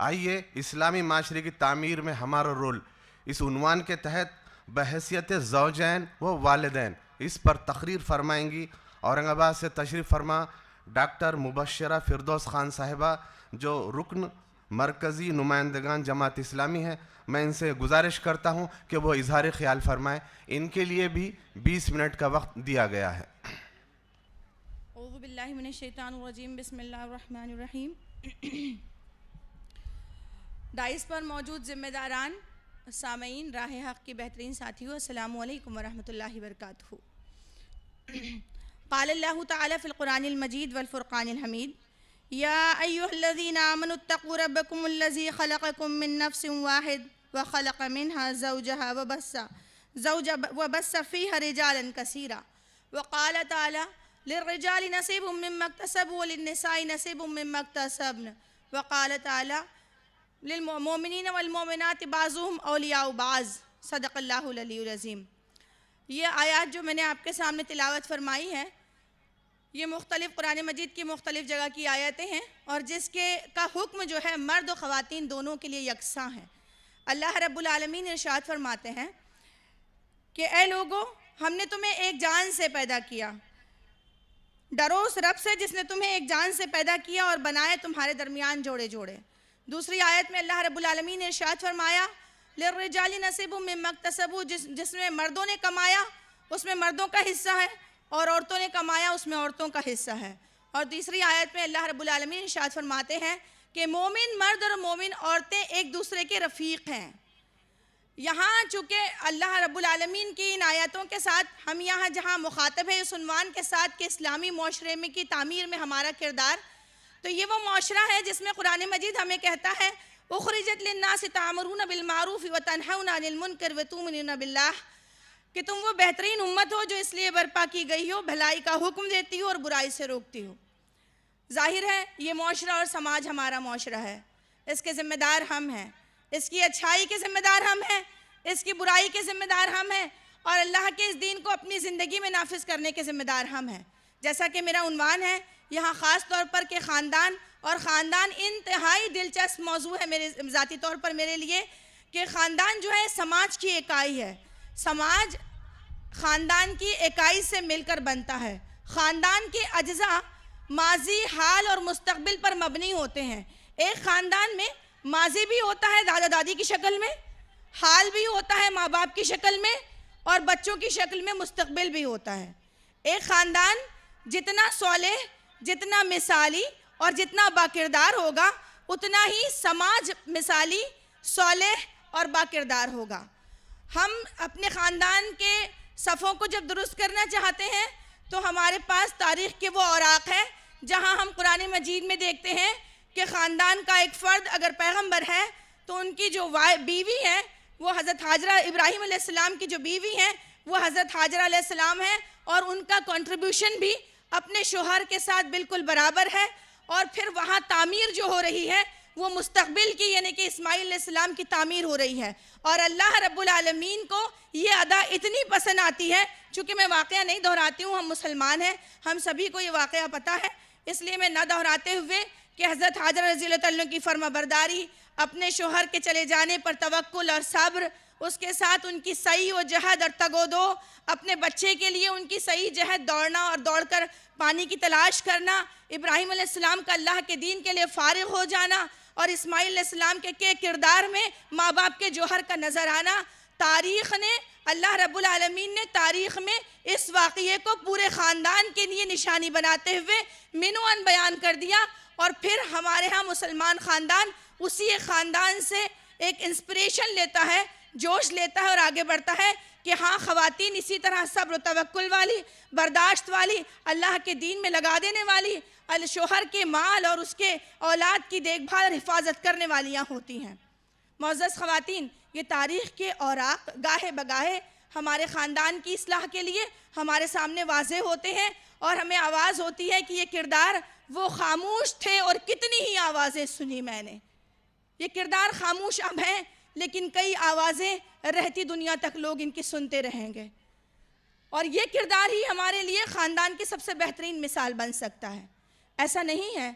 آئیے اسلامی معاشرے کی تعمیر میں ہمارا رول، اس عنوان کے تحت بحیثیت زوجین و والدین اس پر تقریر فرمائیں گی اورنگ آباد سے تشریف فرما ڈاکٹر مبشرہ فردوس خان صاحبہ، جو رکن مرکزی نمائندگان جماعت اسلامی ہے۔ میں ان سے گزارش کرتا ہوں کہ وہ اظہار خیال فرمائیں۔ ان کے لیے بھی 20 منٹ کا وقت دیا گیا ہے۔ اعوذ باللہ من الشیطان الرجیم، بسم اللہ الرحمن الرحیم۔ ڈائس پر موجود ذمہ داران، سامعین، راہ حق کی بہترین ساتھیوں، السلام علیکم ورحمۃ اللہ وبرکاتہ۔ قال اللہ تعالی فی القرآن المجید والفرقان الحمید، یا ایہا الذین آمنوا اتقوا ربکم الذی خلقکم من نفس واحد وخلق منها زوجها وبث فیہا رجالا کثیرا، وقال تعالی للرجال نصیب مما اکتسبوا وللنساء نصیب مما اکتسبن، وقال تعالی للمؤمنین والمؤمنات بعضهم اولیاء بعض، صدق اللہ العلی العظیم۔ یہ آیات جو میں نے آپ کے سامنے تلاوت فرمائی ہے، یہ مختلف قرآن مجید کی مختلف جگہ کی آیتیں ہیں، اور جس کا حکم جو ہے مرد و خواتین دونوں کے لیے یکساں ہے۔ اللہ رب العالمین ارشاد فرماتے ہیں کہ اے لوگو، ہم نے تمہیں ایک جان سے پیدا کیا، ڈرو اس رب سے جس نے تمہیں ایک جان سے پیدا کیا اور بنائے تمہارے درمیان جوڑے جوڑے۔ دوسری آیت میں اللہ رب العالمین نے ارشاد فرمایا للرجال نصیب مما اکتسبوا، جس میں مردوں نے کمایا اس میں مردوں کا حصہ ہے، اور عورتوں نے کمایا اس میں عورتوں کا حصہ ہے۔ اور تیسری آیت میں اللہ رب العالمین ارشاد فرماتے ہیں کہ مومن مرد اور مومن عورتیں ایک دوسرے کے رفیق ہیں۔ یہاں چونکہ اللہ رب العالمین کی ان آیاتوں کے ساتھ ہم یہاں جہاں مخاطب ہے اس عنوان کے ساتھ کہ اسلامی معاشرے میں کی تعمیر میں ہمارا کردار، تو یہ وہ معاشرہ ہے جس میں قرآن مجید ہمیں کہتا ہے اخرجت للناس تأمرون بالمعروف وتنہون عن المنکر وتؤمنون باللہ، کہ تم وہ بہترین امت ہو جو اس لیے برپا کی گئی ہو، بھلائی کا حکم دیتی ہو اور برائی سے روکتی ہو۔ ظاہر ہے یہ معاشرہ اور سماج ہمارا معاشرہ ہے، اس کے ذمہ دار ہم ہیں، اس کی اچھائی کے ذمہ دار ہم ہیں، اس کی برائی کے ذمہ دار ہم ہیں، اور اللہ کے اس دین کو اپنی زندگی میں نافذ کرنے کے ذمہ دار ہم ہیں۔ جیسا کہ میرا عنوان ہے یہاں خاص طور پر کہ خاندان، اور خاندان انتہائی دلچسپ موضوع ہے میرے ذاتی طور پر میرے لیے، کہ خاندان جو ہے سماج کی اکائی ہے۔ سماج خاندان کی اکائی سے مل کر بنتا ہے۔ خاندان کے اجزاء ماضی، حال اور مستقبل پر مبنی ہوتے ہیں۔ ایک خاندان میں ماضی بھی ہوتا ہے دادا دادی کی شکل میں، حال بھی ہوتا ہے ماں باپ کی شکل میں، اور بچوں کی شکل میں مستقبل بھی ہوتا ہے۔ ایک خاندان جتنا صالح، جتنا مثالی اور جتنا باکردار ہوگا، اتنا ہی سماج مثالی، صالح اور باکردار ہوگا۔ ہم اپنے خاندان کے صفوں کو جب درست کرنا چاہتے ہیں تو ہمارے پاس تاریخ کے وہ اوراق ہیں جہاں ہم قرآن مجید میں دیکھتے ہیں کہ خاندان کا ایک فرد اگر پیغمبر ہے تو ان کی جو بیوی ہے وہ حضرت حاجرہ، ابراہیم علیہ السلام کی جو بیوی ہیں وہ حضرت حاجرہ علیہ السلام ہے، اور ان کا کنٹریبیوشن بھی اپنے شوہر کے ساتھ بالکل برابر ہے۔ اور پھر وہاں تعمیر جو ہو رہی ہے وہ مستقبل کی، یعنی کہ اسماعیل علیہ السلام کی تعمیر ہو رہی ہے۔ اور اللہ رب العالمین کو یہ ادا اتنی پسند آتی ہے، چونکہ میں واقعہ نہیں دہراتی ہوں، ہم مسلمان ہیں، ہم سبھی کو یہ واقعہ پتہ ہے، اس لیے میں نہ دہراتے ہوئے کہ حضرت حاجرہ رضی اللہ عنہ کی فرما برداری، اپنے شوہر کے چلے جانے پر توکل اور صبر، اس کے ساتھ ان کی صحیح و جہد اور تگ و دو، اپنے بچے کے لیے ان کی صحیح جہد دوڑنا اور دوڑ کر پانی کی تلاش کرنا، ابراہیم علیہ السلام کا اللہ کے دین کے لیے فارغ ہو جانا، اور اسماعیل علیہ السلام کے کردار میں ماں باپ کے جوہر کا نظر آنا۔ تاریخ نے، اللہ رب العالمین نے تاریخ میں اس واقعے کو پورے خاندان کے لیے نشانی بناتے ہوئے منوان بیان کر دیا، اور پھر ہمارے ہاں مسلمان خاندان اسی ایک خاندان سے ایک انسپریشن لیتا ہے، جوش لیتا ہے اور آگے بڑھتا ہے کہ ہاں خواتین اسی طرح صبر و توکل والی، برداشت والی، اللہ کے دین میں لگا دینے والی، شوہر کے مال اور اس کے اولاد کی دیکھ بھال اور حفاظت کرنے والیاں ہوتی ہیں۔ معزز خواتین، یہ تاریخ کے اوراق گاہے بگاہے ہمارے خاندان کی اصلاح کے لیے ہمارے سامنے واضح ہوتے ہیں، اور ہمیں آواز ہوتی ہے کہ یہ کردار وہ خاموش تھے اور کتنی ہی آوازیں سنی میں نے۔ یہ کردار خاموش اب ہیں، لیکن کئی آوازیں رہتی دنیا تک لوگ ان کی سنتے رہیں گے، اور یہ کردار ہی ہمارے لیے خاندان کی سب سے بہترین مثال بن سکتا ہے۔ ایسا نہیں ہے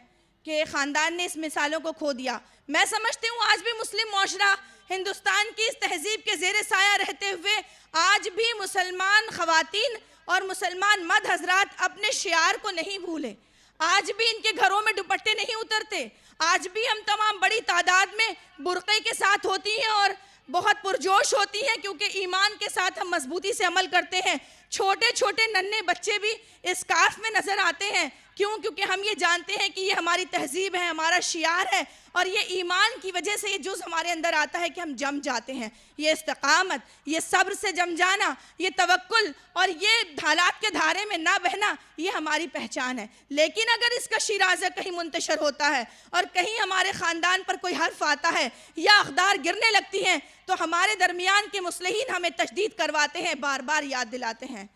کہ خاندان نے اس مثالوں کو کھو دیا. میں سمجھتی ہوں آج بھی مسلم معاشرہ ہندوستان کی اس تہذیب کے زیر سایہ رہتے ہوئے آج بھی مسلمان خواتین اور مسلمان مرد حضرات اپنے شعار کو نہیں بھولے. آج بھی ان کے گھروں میں دوپٹے نہیں اترتے. آج بھی ہم تمام بڑی تعداد میں برقعے کے ساتھ ہوتی ہیں اور بہت پرجوش ہوتی ہیں کیونکہ ایمان کے ساتھ ہم مضبوطی سے عمل کرتے ہیں. چھوٹے چھوٹے ننھے بچے بھی اسکارف میں نظر آتے ہیں. کیوں؟ کیونکہ ہم یہ جانتے ہیں کہ یہ ہماری تہذیب ہے, ہمارا شعار ہے, اور یہ ایمان کی وجہ سے یہ جز ہمارے اندر آتا ہے کہ ہم جم جاتے ہیں. یہ استقامت, یہ صبر سے جم جانا, یہ توکل اور یہ حالات کے دھارے میں نہ بہنا, یہ ہماری پہچان ہے. لیکن اگر اس کا شیرازہ کہیں منتشر ہوتا ہے اور کہیں ہمارے خاندان پر کوئی حرف آتا ہے یا اقدار گرنے لگتی ہیں تو ہمارے درمیان کے مصلحین ہمیں تشدید کرواتے ہیں, بار بار یاد دلاتے ہیں.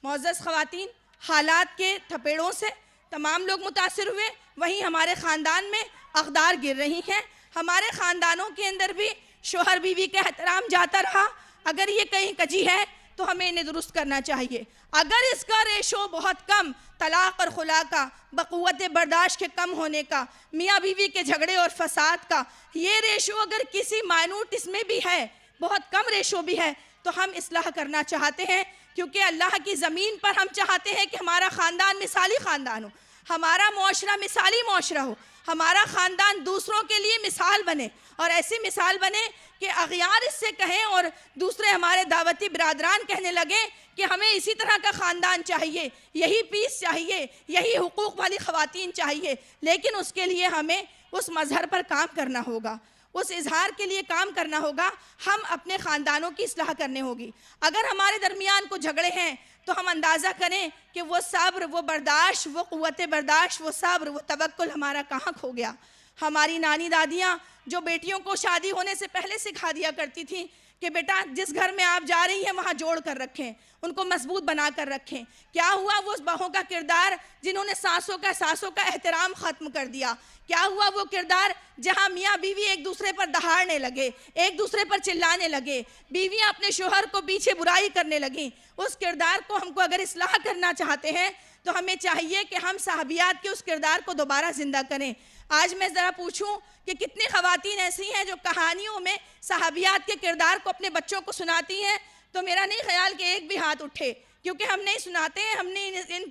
معزز خواتین, حالات کے تھپیڑوں سے تمام لوگ متاثر ہوئے, وہیں ہمارے خاندان میں اقدار گر رہی ہیں. ہمارے خاندانوں کے اندر بھی شوہر بیوی کا احترام جاتا رہا. اگر یہ کہیں کجی ہے تو ہمیں انہیں درست کرنا چاہیے. اگر اس کا ریشو بہت کم, طلاق اور خلا کا, بقوت برداشت کے کم ہونے کا, میاں بیوی کے جھگڑے اور فساد کا, یہ ریشو اگر کسی مائنوٹ اس میں بھی ہے, بہت کم ریشو بھی ہے, تو ہم اصلاح کرنا چاہتے ہیں. کیونکہ اللہ کی زمین پر ہم چاہتے ہیں کہ ہمارا خاندان مثالی خاندان ہو, ہمارا معاشرہ مثالی معاشرہ ہو, ہمارا خاندان دوسروں کے لیے مثال بنے, اور ایسی مثال بنے کہ اغیار اس سے کہیں اور دوسرے ہمارے دعوتی برادران کہنے لگیں کہ ہمیں اسی طرح کا خاندان چاہیے, یہی پیس چاہیے, یہی حقوق والی خواتین چاہیے. لیکن اس کے لیے ہمیں اس مظہر پر کام کرنا ہوگا, اس اظہار کے لیے کام کرنا ہوگا. ہم اپنے خاندانوں کی اصلاح کرنے ہوگی. اگر ہمارے درمیان کو جھگڑے ہیں تو ہم اندازہ کریں کہ وہ صبر, وہ برداشت, وہ قوت برداشت, وہ صبر, وہ توکل ہمارا کہاں کھو گیا. ہماری نانی دادیاں جو بیٹیوں کو شادی ہونے سے پہلے سکھا دیا کرتی تھیں کہ بیٹا جس گھر میں آپ جا رہی ہیں وہاں جوڑ کر رکھیں, ان کو مضبوط بنا کر رکھیں. کیا ہوا وہ بہووں کا کردار جنہوں نے ساسوں کا احترام ختم کر دیا؟ کیا ہوا وہ کردار جہاں میاں بیوی ایک دوسرے پر دہاڑنے لگے, ایک دوسرے پر چلانے لگے, بیویاں اپنے شوہر کو پیچھے برائی کرنے لگیں؟ اس کردار کو ہم کو اگر اصلاح کرنا چاہتے ہیں تو ہمیں چاہیے کہ ہم صحابیات کے اس کردار کو دوبارہ زندہ کریں. آج میں ذرا پوچھوں کہ کتنی خواتین ایسی ہیں جو کہانیوں میں صحابیات کے کردار کو اپنے بچوں کو سناتی ہیں, تو میرا نہیں خیال کہ ایک بھی ہاتھ اٹھے, کیونکہ ہم نہیں سناتے ہیں. ہم نے ان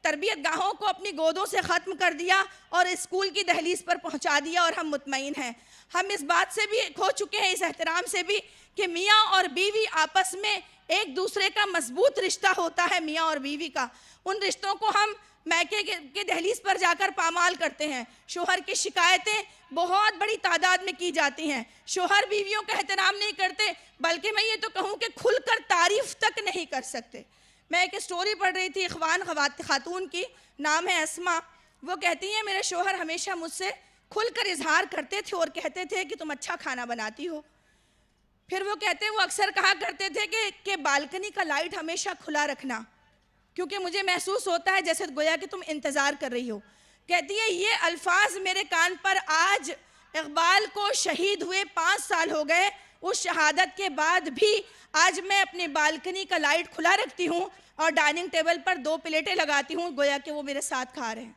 تربیت گاہوں کو اپنی گودوں سے ختم کر دیا اور اسکول کی دہلیز پر پہنچا دیا, اور ہم مطمئن ہیں. ہم اس بات سے بھی کھو چکے ہیں, اس احترام سے بھی, کہ میاں اور بیوی آپس میں ایک دوسرے کا مضبوط رشتہ ہوتا ہے. میاں اور بیوی کا ان رشتوں کو ہم میکے کے دہلیز پر جا کر پامال کرتے ہیں. شوہر کی شکایتیں بہت بڑی تعداد میں کی جاتی ہیں. شوہر بیویوں کا احترام نہیں کرتے, بلکہ میں یہ تو کہوں کہ کھل کر تعریف تک نہیں کر سکتے. میں ایک اسٹوری پڑھ رہی تھی اخوان خاتون کی, نام ہے اسما. وہ کہتی ہیں میرے شوہر ہمیشہ مجھ سے کھل کر اظہار کرتے تھے اور کہتے تھے کہ تم اچھا کھانا بناتی ہو. پھر وہ کہتے ہیں وہ اکثر کہا کرتے تھے کہ بالکنی کا لائٹ ہمیشہ کھلا رکھنا, کیونکہ مجھے محسوس ہوتا ہے جیسے گویا کہ تم انتظار کر رہی ہو. کہتی ہے یہ الفاظ میرے کان پر آج, اقبال کو شہید ہوئے 5 سال ہو گئے, اس شہادت کے بعد بھی آج میں اپنی بالکنی کا لائٹ کھلا رکھتی ہوں اور ڈائننگ ٹیبل پر 2 پلیٹیں لگاتی ہوں, گویا کہ وہ میرے ساتھ کھا رہے ہیں.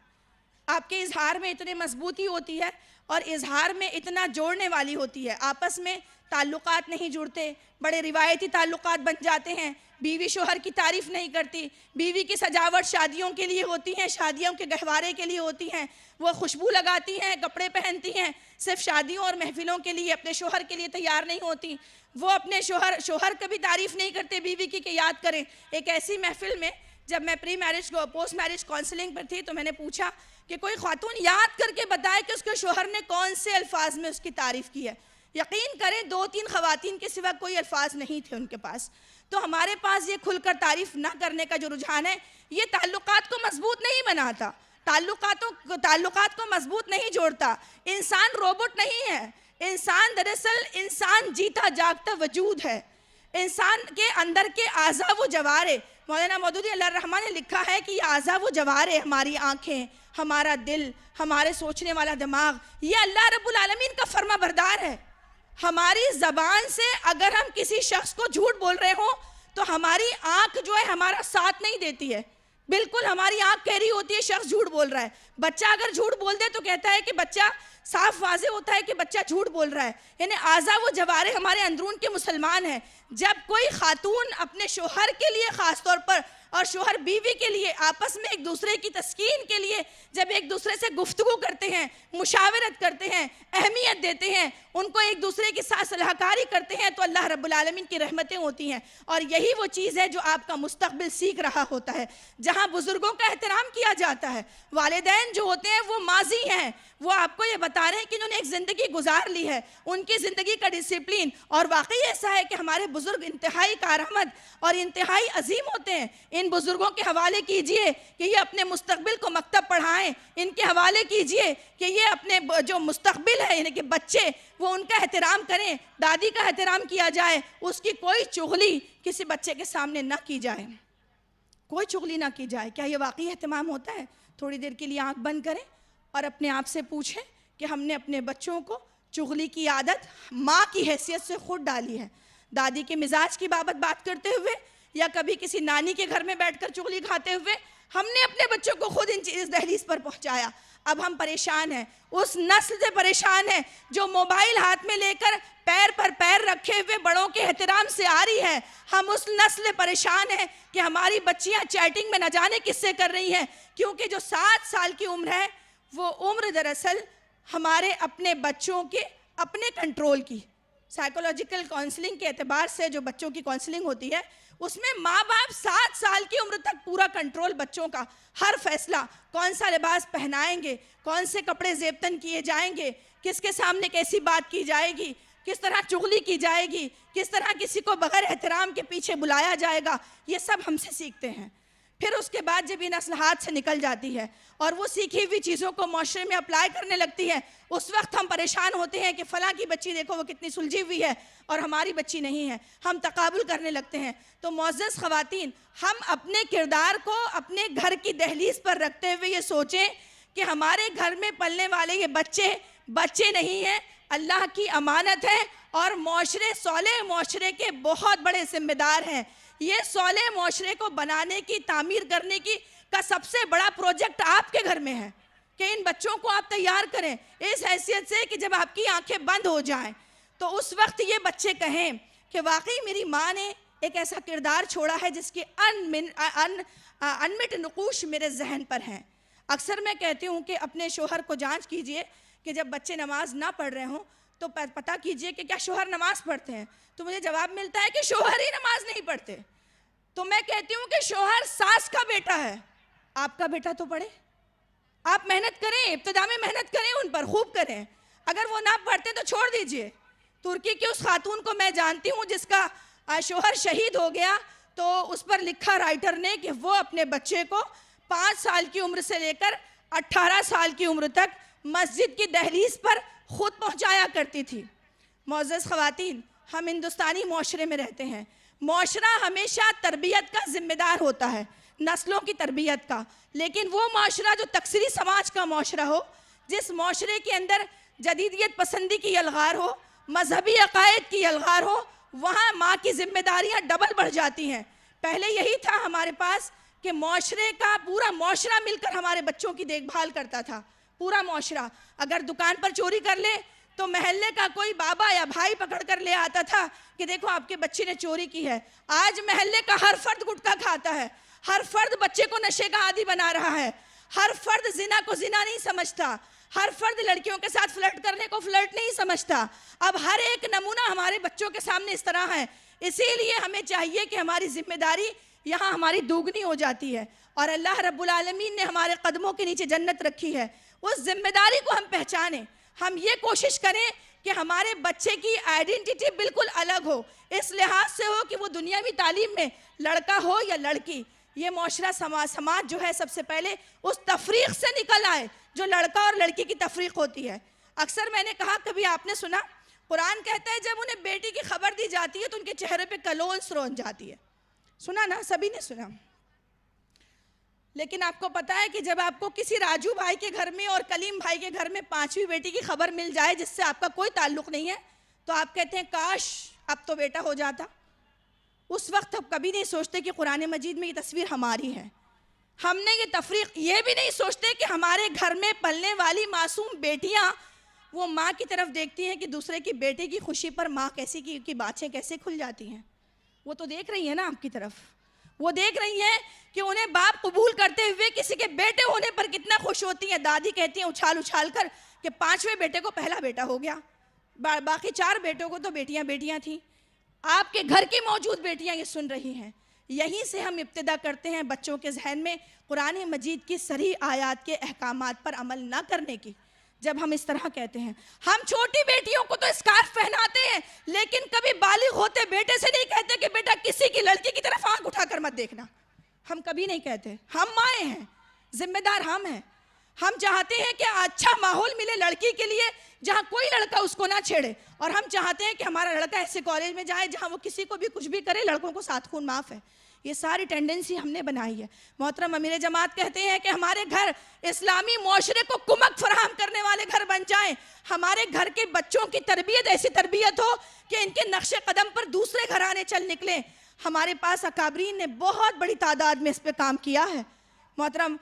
آپ کے اظہار میں اتنی مضبوطی ہوتی ہے اور اظہار میں اتنا جوڑنے والی ہوتی ہے. آپس میں تعلقات نہیں جڑتے, بڑے روایتی تعلقات بن جاتے ہیں. بیوی شوہر کی تعریف نہیں کرتی, بیوی کی سجاوٹ شادیوں کے لیے ہوتی ہیں, شادیوں کے گہوارے کے لیے ہوتی ہیں. وہ خوشبو لگاتی ہیں, کپڑے پہنتی ہیں, صرف شادیوں اور محفلوں کے لیے, اپنے شوہر کے لیے تیار نہیں ہوتی. وہ اپنے شوہر کبھی تعریف نہیں کرتے بیوی کی کہ یاد کریں. ایک ایسی محفل میں جب میں پری میرج پوسٹ میرج کاؤنسلنگ پر تھی تو میں نے پوچھا کہ کوئی خاتون یاد کر کے بتائے کہ اس کے شوہر نے کون سے الفاظ میں اس کی تعریف کی ہے. یقین کریں 2-3 خواتین کے سوا کوئی الفاظ نہیں تھے ان کے پاس. تو ہمارے پاس یہ کھل کر تعریف نہ کرنے کا جو رجحان ہے, یہ تعلقات کو مضبوط نہیں بناتا, تعلقات کو مضبوط نہیں جوڑتا. انسان روبوٹ نہیں ہے, انسان جیتا جاگتا وجود ہے. انسان کے اندر کے اعضاء و جوارے, مولانا مودودی اللہ الرحمٰن نے لکھا ہے کہ یہ اعضاء و جوارے, ہماری آنکھیں, ہمارا دل, ہمارے سوچنے والا دماغ, یہ اللہ رب العالمین کا فرما بردار ہے. ہماری زبان سے اگر ہم کسی شخص کو جھوٹ بول رہے ہوں تو ہماری آنکھ جو ہے ہمارا ساتھ نہیں دیتی ہے. بالکل ہماری آنکھ کہہ رہی ہوتی ہے شخص جھوٹ بول رہا ہے. بچہ اگر جھوٹ بول دے تو کہتا ہے کہ بچہ صاف واضح ہوتا ہے کہ بچہ جھوٹ بول رہا ہے. یعنی اعضا و جوارح ہمارے اندرون کے مسلمان ہیں. جب کوئی خاتون اپنے شوہر کے لیے خاص طور پر اور شوہر بیوی کے لیے آپس میں ایک دوسرے کی تسکین کے لیے جب ایک دوسرے سے گفتگو کرتے ہیں, مشاورت کرتے ہیں, اہمیت دیتے ہیں, ان کو ایک دوسرے کے ساتھ صلاح کاری کرتے ہیں, تو اللہ رب العالمین کی رحمتیں ہوتی ہیں. اور یہی وہ چیز ہے جو آپ کا مستقبل سیکھ رہا ہوتا ہے, جہاں بزرگوں کا احترام کیا جاتا ہے. والدین جو ہوتے ہیں وہ ماضی ہیں, وہ آپ کو یہ بتا رہے ہیں کہ انہوں نے ایک زندگی گزار لی ہے, ان کی زندگی کا ڈسپلین. اور واقعی ایسا ہے کہ ہمارے بزرگ انتہائی کارآمد اور انتہائی عظیم ہوتے ہیں. ان بزرگوں کے حوالے کیجئے کہ یہ اپنے مستقبل کو مکتب پڑھائیں, ان کے حوالے کیجئے کہ یہ اپنے جو مستقبل ہے یعنی کہ بچے وہ ان کا احترام کریں, دادی کا احترام کیا جائے, اس کی کوئی چغلی کسی بچے کے سامنے نہ کی جائے, کوئی چغلی نہ کی جائے. کیا یہ واقعی اہتمام ہوتا ہے؟ تھوڑی دیر کے لیے آنکھ بند کریں اور اپنے آپ سے پوچھیں کہ ہم نے اپنے بچوں کو چغلی کی عادت ماں کی حیثیت سے خود ڈالی ہے. دادی کے مزاج کی بات کرتے ہوئے یا کبھی کسی نانی کے گھر میں بیٹھ کر چغلی کھاتے ہوئے ہم نے اپنے بچوں کو خود اس دہلیز پر پہنچایا. اب ہم پریشان ہیں, اس نسل سے پریشان ہیں جو موبائل ہاتھ میں لے کر پیر پر پیر رکھے ہوئے بڑوں کے احترام سے آ رہی ہے. ہم اس نسل پریشان ہیں کہ ہماری بچیاں چیٹنگ میں نہ جانے کس سے کر رہی ہیں, کیونکہ جو 7 سال کی عمر ہے وہ عمر دراصل ہمارے اپنے بچوں کے اپنے کنٹرول کی. سائیکولوجیکل کاؤنسلنگ کے اعتبار سے جو بچوں کی کاؤنسلنگ ہوتی ہے اس میں ماں باپ 7 سال کی عمر تک پورا کنٹرول بچوں کا, ہر فیصلہ, کون سا لباس پہنائیں گے, کون سے کپڑے زیبتن کیے جائیں گے, کس کے سامنے کیسی بات کی جائے گی, کس طرح چغلی کی جائے گی, کس طرح کسی کو بغیر احترام کے پیچھے بلایا جائے گا, یہ سب ہم سے سیکھتے ہیں. پھر اس کے بعد جب یہ نسل ہاتھ سے نکل جاتی ہے اور وہ سیکھی ہوئی چیزوں کو معاشرے میں اپلائی کرنے لگتی ہے, اس وقت ہم پریشان ہوتے ہیں کہ فلاں کی بچی دیکھو وہ کتنی سلجھی ہوئی ہے اور ہماری بچی نہیں ہے. ہم تقابل کرنے لگتے ہیں. تو معزز خواتین, ہم اپنے کردار کو اپنے گھر کی دہلیز پر رکھتے ہوئے یہ سوچیں کہ ہمارے گھر میں پلنے والے یہ بچے نہیں ہیں, اللہ کی امانت ہے اور معاشرے, صالح معاشرے کے بہت بڑے ذمہ دار ہیں. یہ صالح معاشرے کو بنانے کی, تعمیر کرنے کی کا سب سے بڑا پروجیکٹ آپ کے گھر میں ہے کہ ان بچوں کو آپ تیار کریں اس حیثیت سے کہ جب آپ کی آنکھیں بند ہو جائیں تو اس وقت یہ بچے کہیں کہ واقعی میری ماں نے ایک ایسا کردار چھوڑا ہے جس کی انمٹ نقوش میرے ذہن پر ہیں. اکثر میں کہتی ہوں کہ اپنے شوہر کو جانچ کیجئے کہ جب بچے نماز نہ پڑھ رہے ہوں تو پتہ کیجئے کہ کیا شوہر نماز پڑھتے ہیں. تو مجھے جواب ملتا ہے کہ شوہر ہی نماز نہیں پڑھتے. تو میں کہتی ہوں کہ شوہر ساس کا بیٹا ہے, آپ کا بیٹا تو پڑھے, آپ محنت کریں, ابتدا میں محنت کریں, ان پر خوب کریں. اگر وہ نہ پڑھتے تو چھوڑ دیجئے. ترکی کی اس خاتون کو میں جانتی ہوں جس کا شوہر شہید ہو گیا, تو اس پر لکھا رائٹر نے کہ وہ اپنے بچے کو 5 سال کی عمر سے لے کر 18 سال کی عمر تک مسجد کی دہلیز پر خود پہنچایا کرتی تھی. معزز خواتین, ہم ہندوستانی معاشرے میں رہتے ہیں. معاشرہ ہمیشہ تربیت کا ذمہ دار ہوتا ہے, نسلوں کی تربیت کا, لیکن وہ معاشرہ جو تکثری سماج کا معاشرہ ہو, جس معاشرے کے اندر جدیدیت پسندی کی یلغار ہو, مذہبی عقائد کی یلغار ہو, وہاں ماں کی ذمہ داریاں ڈبل بڑھ جاتی ہیں. پہلے یہی تھا ہمارے پاس کہ معاشرے کا پورا معاشرہ مل کر ہمارے بچوں کی دیکھ بھال کرتا تھا. پورا معاشرہ اگر دکان پر چوری کر لے تو محلے کا کوئی بابا یا بھائی پکڑ کر لے آتا تھا کہ دیکھو آپ کے بچے نے چوری کی ہے. آج محلے کا ہر فرد گٹکا کھاتا ہے, ہر فرد بچے کو نشے کا عادی بنا رہا ہے, ہر فرد زنا کو زنا نہیں سمجھتا, ہر فرد لڑکیوں کے ساتھ فلرٹ کرنے کو فلرٹ نہیں سمجھتا. اب ہر ایک نمونہ ہمارے بچوں کے سامنے اس طرح ہے. اسی لیے ہمیں چاہیے کہ ہماری ذمہ داری یہاں ہماری دوگنی ہو جاتی ہے, اور اللہ رب العالمین نے ہمارے قدموں کے نیچے جنت رکھی ہے. اس ذمہ داری کو ہم پہچانیں. ہم یہ کوشش کریں کہ ہمارے بچے کی آئیڈینٹی بالکل الگ ہو, اس لحاظ سے ہو کہ وہ دنیاوی تعلیم میں لڑکا ہو یا لڑکی, یہ معاشرہ سماج جو ہے سب سے پہلے اس تفریق سے نکل آئے جو لڑکا اور لڑکی کی تفریق ہوتی ہے. اکثر میں نے کہا, کبھی آپ نے سنا, قرآن کہتا ہے جب انہیں بیٹی کی خبر دی جاتی ہے تو ان کے چہرے پہ کلون سرون جاتی ہے. سنا نا, سبھی نے سنا. لیکن آپ کو پتا ہے کہ جب آپ کو کسی راجو بھائی کے گھر میں اور کلیم بھائی کے گھر میں 5ویں بیٹی کی خبر مل جائے جس سے آپ کا کوئی تعلق نہیں ہے, تو آپ کہتے ہیں کاش اب تو بیٹا ہو جاتا. اس وقت آپ کبھی نہیں سوچتے کہ قرآن مجید میں یہ تصویر ہماری ہے. ہم نے یہ تفریق یہ بھی نہیں سوچتے کہ ہمارے گھر میں پلنے والی معصوم بیٹیاں وہ ماں کی طرف دیکھتی ہیں کہ دوسرے کی بیٹے کی خوشی پر ماں کیسی کی باتیں کیسے کھل جاتی ہیں. وہ تو دیکھ رہی ہیں نا آپ کی طرف, وہ دیکھ رہی ہیں کہ انہیں باپ قبول کرتے ہوئے کسی کے بیٹے ہونے پر کتنا خوش ہوتی ہیں. دادی کہتی ہیں اچھال اچھال کر کہ 5ویں بیٹے کو پہلا بیٹا ہو گیا, باقی 4 بیٹوں کو تو بیٹیاں بیٹیاں تھیں. آپ کے گھر کی موجود بیٹیاں یہ سن رہی ہیں. یہیں سے ہم ابتدا کرتے ہیں بچوں کے ذہن میں قرآن مجید کی صریح آیات کے احکامات پر عمل نہ کرنے کی. جب ہم اس طرح کہتے ہیں, ہم چھوٹی بیٹیوں کو تو اسکارف پہناتے ہیں لیکن کبھی بالغ ہوتے بیٹے سے نہیں کہتے کہ بیٹا کسی کی لڑکی کی طرف آنکھ اٹھا کر مت دیکھنا. ہم کبھی نہیں کہتے. ہم مائیں ہیں, ذمہ دار ہم ہیں. ہم چاہتے ہیں کہ اچھا ماحول ملے لڑکی کے لیے جہاں کوئی لڑکا اس کو نہ چھیڑے, اور ہم چاہتے ہیں کہ ہمارا لڑکا ایسے کالج میں جائے جہاں وہ کسی کو بھی کچھ بھی کرے, لڑکوں کو 7 خون معاف ہے. یہ ساری ٹینڈنسی ہم نے بنائی ہے. محترم امیر جماعت کہتے ہیں کہ ہمارے گھر اسلامی معاشرے کو کمک فراہم کرنے والے گھر بن جائیں. ہمارے گھر کے بچوں کی تربیت ایسی تربیت ہو کہ ان کے نقش قدم پر دوسرے گھرانے چل نکلیں. ہمارے پاس اکابرین نے بہت بڑی تعداد میں اس پہ کام کیا ہے. محترم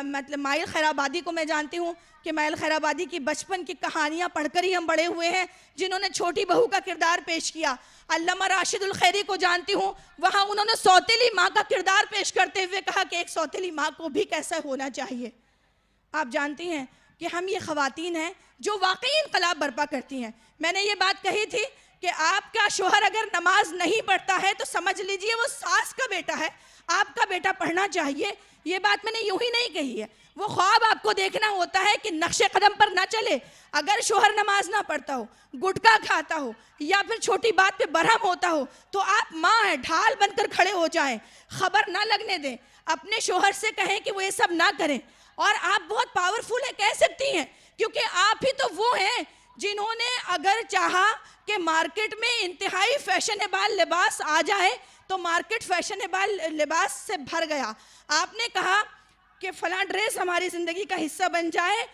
مطلب مائل خیر آبادی کو میں جانتی ہوں کہ مائل خیر آبادی کی بچپن کی کہانیاں پڑھ کر ہی ہم بڑے ہوئے ہیں, جنہوں نے چھوٹی بہو کا کردار پیش کیا. علامہ راشد الخیری کو جانتی ہوں, وہاں انہوں نے سوتیلی ماں کا کردار پیش کرتے ہوئے کہا کہ ایک سوتیلی ماں کو بھی کیسا ہونا چاہیے. آپ جانتی ہیں کہ ہم یہ خواتین ہیں جو واقعی انقلاب برپا کرتی ہیں. میں نے یہ بات کہی تھی کہ آپ کا شوہر اگر نماز نہیں پڑھتا ہے تو سمجھ لیجئے وہ ساس کا بیٹا ہے, آپ کا بیٹا پڑھنا چاہیے. یہ بات میں نے یوں ہی نہیں کہی ہے. وہ خواب آپ کو دیکھنا ہوتا ہے کہ نقش قدم پر نہ چلے. اگر شوہر نماز نہ پڑھتا ہو, گٹکا کھاتا ہو, یا پھر چھوٹی بات پہ برہم ہوتا ہو, تو آپ ماں ہیں, ڈھال بن کر کھڑے ہو جائیں, خبر نہ لگنے دیں. اپنے شوہر سے کہیں کہ وہ یہ سب نہ کریں. اور آپ بہت پاورفل ہیں کہہ سکتی ہیں, کیونکہ آپ ہی تو وہ ہیں جنہوں نے اگر چاہا کہ مارکیٹ میں انتہائی فیشنیبل لباس آ جائے تو مارکیٹ فیشنیبل لباس سے بھر گیا. آپ نے کہا کہ فلاں ڈریس ہماری زندگی کا حصہ بن جائے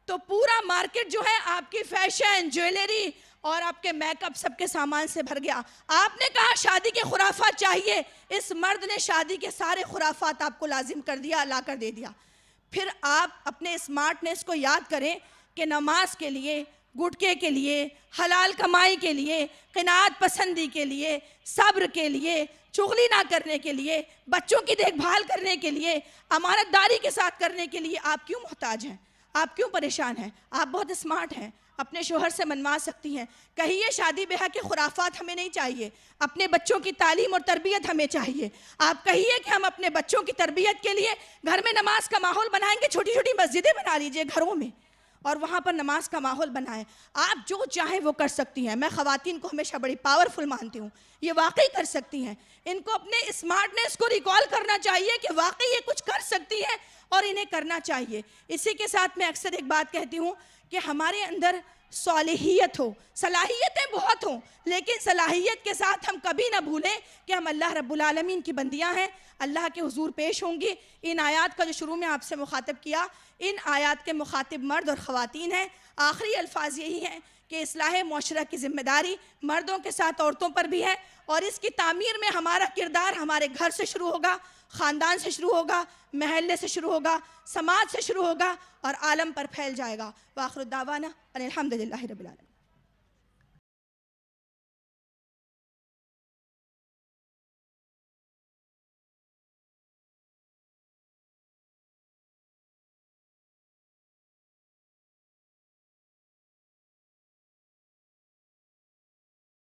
تو پورا مارکیٹ جو ہے آپ کی فیشن, جویلری اور آپ کے میک اپ سب کے سامان سے بھر گیا. آپ نے کہا شادی کے خرافات چاہیے, اس مرد نے شادی کے سارے خرافات آپ کو لازم کر دیا, لا کر دے دیا. پھر آپ اپنے اسمارٹنیس کو یاد کریں کہ نماز کے لیے, گٹکے کے لیے, حلال کمائی کے لیے, قناعت پسندی کے لیے, صبر کے لیے, چغلی نہ کرنے کے لیے, بچوں کی دیکھ بھال کرنے کے لیے, امانت داری کے ساتھ کرنے کے لیے آپ کیوں محتاج ہیں, آپ کیوں پریشان ہیں؟ آپ بہت اسمارٹ ہیں, اپنے شوہر سے منوا سکتی ہیں. کہیے شادی بیاہ کے خرافات ہمیں نہیں چاہیے, اپنے بچوں کی تعلیم اور تربیت ہمیں چاہیے. آپ کہیے کہ ہم اپنے بچوں کی تربیت کے لیے گھر میں نماز کا ماحول بنائیں گے, چھوٹی چھوٹی مسجدیں بنا لیجئے گھروں میں اور وہاں پر نماز کا ماحول بنائیں. آپ جو چاہیں وہ کر سکتی ہیں. میں خواتین کو ہمیشہ بڑی پاورفل مانتی ہوں, یہ واقعی کر سکتی ہیں. ان کو اپنے اسمارٹنیس کو ریکال کرنا چاہیے کہ واقعی یہ کچھ کر سکتی ہیں اور انہیں کرنا چاہیے. اسی کے ساتھ میں اکثر ایک بات کہتی ہوں کہ ہمارے اندر صالحیت ہو, صلاحیتیں بہت ہوں, لیکن صلاحیت کے ساتھ ہم کبھی نہ بھولیں کہ ہم اللہ رب العالمین کی بندیاں ہیں, اللہ کے حضور پیش ہوں گی. ان آیات کا جو شروع میں آپ سے مخاطب کیا, ان آیات کے مخاطب مرد اور خواتین ہیں. آخری الفاظ یہی ہیں کہ اصلاح معاشرہ کی ذمہ داری مردوں کے ساتھ عورتوں پر بھی ہے, اور اس کی تعمیر میں ہمارا کردار ہمارے گھر سے شروع ہوگا, خاندان سے شروع ہوگا, محلے سے شروع ہوگا, سماج سے شروع ہوگا اور عالم پر پھیل جائے گا. وآخر دعوانا ان الحمدللہ رب العالمین.